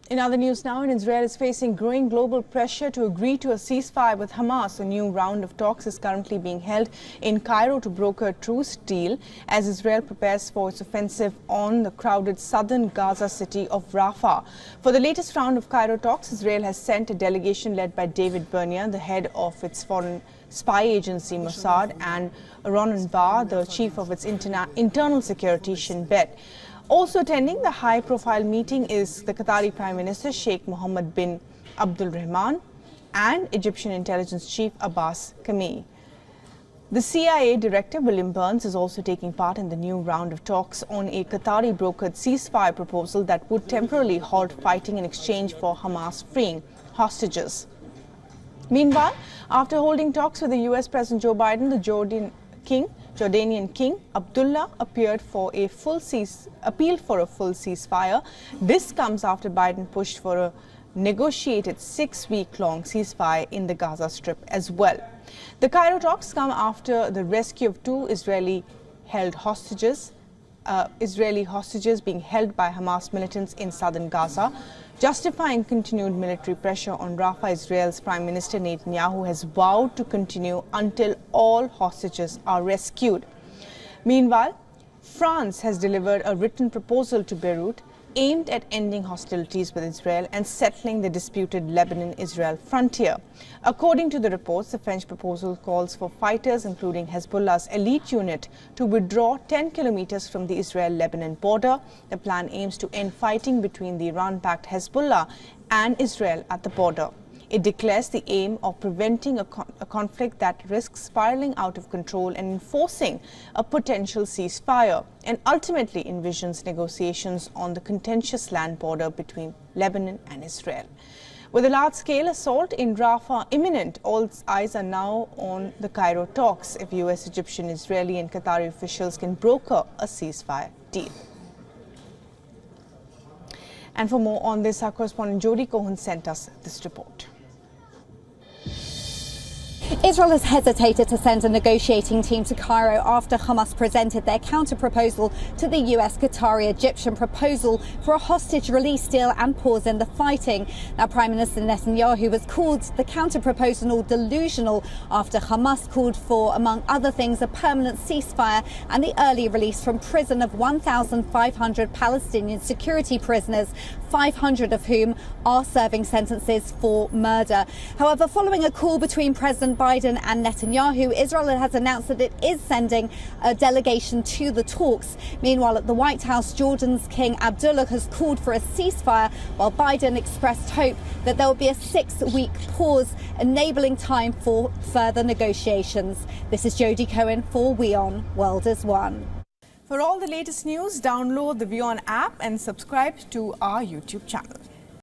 In other news now, Israel is facing growing global pressure to agree to a ceasefire with Hamas. A new round of talks is currently being held in Cairo to broker a truce deal as Israel prepares for its offensive on the crowded southern Gaza city of Rafah. For the latest round of Cairo talks, Israel has sent a delegation led by David Bernier, the head of its foreign spy agency Mossad, and Ronan Bar, the chief of its internal security Shin Bet. Also attending the high-profile meeting is the Qatari Prime Minister Sheikh Mohammed bin Abdulrahman and Egyptian intelligence chief Abbas Kamei. The CIA director William Burns is also taking part in the new round of talks on a Qatari-brokered ceasefire proposal that would temporarily halt fighting in exchange for Hamas freeing hostages. Meanwhile, after holding talks with the US President Joe Biden, the Jordanian King Abdullah appealed for a full ceasefire. This comes after Biden pushed for a negotiated 6-week-long ceasefire in the Gaza Strip as well. The Cairo talks come after the rescue of 2 Israeli hostages being held by Hamas militants in southern Gaza. Justifying continued military pressure on Rafah, Israel's Prime Minister Netanyahu has vowed to continue until all hostages are rescued. Meanwhile, France has delivered a written proposal to Beirut aimed at ending hostilities with Israel and settling the disputed Lebanon-Israel frontier. According to the reports, the French proposal calls for fighters, including Hezbollah's elite unit, to withdraw 10 kilometers from the Israel-Lebanon border. The plan aims to end fighting between the Iran-backed Hezbollah and Israel at the border. It declares the aim of preventing a conflict that risks spiraling out of control and enforcing a potential ceasefire, and ultimately envisions negotiations on the contentious land border between Lebanon and Israel. With a large-scale assault in Rafah imminent, all eyes are now on the Cairo talks if US, Egyptian, Israeli and Qatari officials can broker a ceasefire deal. And for more on this, our correspondent Jody Cohen sent us this report. Israel has hesitated to send a negotiating team to Cairo after Hamas presented their counter-proposal to the US, Qatari, Egyptian proposal for a hostage release deal and pause in the fighting. Now, Prime Minister Netanyahu has called the counter-proposal delusional after Hamas called for, among other things, a permanent ceasefire and the early release from prison of 1,500 Palestinian security prisoners, 500 of whom are serving sentences for murder. However, following a call between President Biden and Netanyahu, Israel has announced that it is sending a delegation to the talks. Meanwhile, at the White House, Jordan's King Abdullah has called for a ceasefire, while Biden expressed hope that there will be a 6-week pause, enabling time for further negotiations. This is Jody Cohen for WION World is One. For all the latest news, download the WION app and subscribe to our YouTube channel.